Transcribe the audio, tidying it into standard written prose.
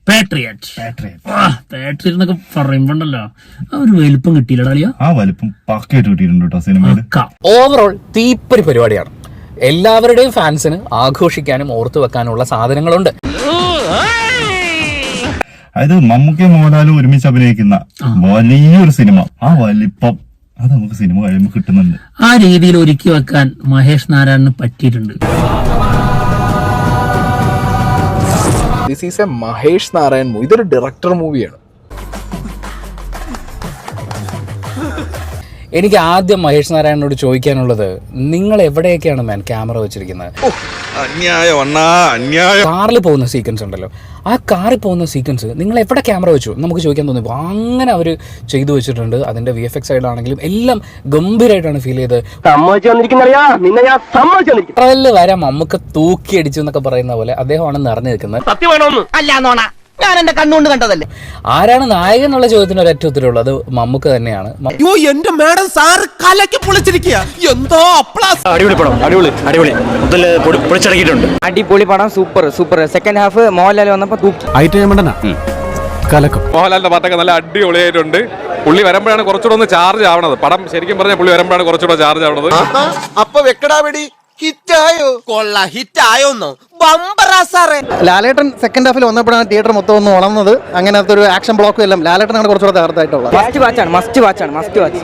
Patriot എന്നൊക്കെ പറയുമ്പോണ്ടല്ലോ ആ ഒരു വലിപ്പം കിട്ടിയില്ലടാ. ആ വലിപ്പം പക്കയായിട്ട് കിട്ടിയിട്ടുണ്ട് കേട്ടോ സിനിമയിൽ. ഓവറോൾ തീപ്പൊരി പരിപാടിയാണ്. എല്ലാവരുടെയും ഫാൻസിന് ആഘോഷിക്കാനും ഓർത്തു വെക്കാനുള്ള സാധനങ്ങളുണ്ട്. അതായത് മമ്മൂക്കയും മോഹൻലാലും ഒരുമിച്ച് അഭിനയിക്കുന്ന വലിയൊരു സിനിമ, ആ വലിപ്പം അത് നമുക്ക് സിനിമ കഴിയുമ്പോൾ കിട്ടുന്നുണ്ട്. ആ രീതിയിൽ ഒരുക്കി വെക്കാൻ മഹേഷ് നാരായണന് പറ്റിയിട്ടുണ്ട്. This is A Mahesh Narayan movie. ഇതൊരു ഡയറക്ടർ മൂവിയാണ്. എനിക്ക് ആദ്യം മഹേഷ് നാരായണനോട് ചോദിക്കാനുള്ളത്, നിങ്ങൾ എവിടെയൊക്കെയാണ് മാൻ ക്യാമറ വെച്ചിരിക്കുന്നത്? കാറിൽ പോകുന്ന സീക്വൻസ് ഉണ്ടല്ലോ, ആ കാറിൽ പോകുന്ന സീക്വൻസ് നിങ്ങൾ എവിടെ ക്യാമറ വെച്ചു നമുക്ക് ചോദിക്കാൻ തോന്നി. അങ്ങനെ അവർ ചെയ്തു വെച്ചിട്ടുണ്ട്. അതിന്റെ VFX സൈഡാണെങ്കിലും എല്ലാം ഗംഭീരമായിട്ടാണ് ഫീൽ ചെയ്തത്. ട്രെയിലറിൽ വരെ മമ്മൂക്ക തൂക്കി അടിച്ചു എന്നൊക്കെ പറയുന്ന പോലെ അദ്ദേഹമാണ് നിറഞ്ഞു നിൽക്കുന്നത്. ഞാൻ എന്റെ കണ്ണുകൊണ്ട് കണ്ടതല്ലേ. ആരാണ് നായകൻ എന്നുള്ള ചോദ്യത്തിന് ഒരൊറ്റ ഉത്തരവുള്ളൂ, അത് മമ്മൂക്ക തന്നെയാണ്. എന്റെ മാഡം സാർ കലക്കി പൊളിച്ചിരിക്കുക. എന്തോ അടിപൊളി പടം, അടിപൊളി പൊളിച്ചടക്കിയിട്ടുണ്ട്. അടിപൊളി പടം, സൂപ്പർ. സെക്കൻഡ് ഹാഫ് മോഹൻലാൽ വന്നപ്പോ തൂക്കി. മോഹൻലാലിന്റെ പാട്ടൊക്കെ നല്ല അടിപൊളിയായിട്ടുണ്ട്. പുള്ളി വരുമ്പോഴാണ് കുറച്ചുകൂടെ ഒന്ന് ചാർജ് ആവണത്. പടം ശരിക്കും പറഞ്ഞാൽ പുള്ളി വരുമ്പോഴാണ് കുറച്ചുകൂടെ ചാർജ് ആവണത്. അപ്പൊ വെക്കടാ വെടി ഹിറ്റായോ? കൊള്ള ഹിറ്റായോന്നോ? ബമ്പറാ സാറേ. ലാലേട്ടൻ സെക്കൻഡ് ഹാഫിൽ വന്നപ്പോഴാണ് തിയേറ്റർ മൊത്തം ഒന്ന് ഉണർന്നത്. അങ്ങനത്തെ ഒരു ആക്ഷൻ ബ്ലോക്കും എല്ലാം ലാലേട്ടനാണ് കുറച്ചുകൂടെ തകർത്തായിട്ടുള്ളത്. Must watch.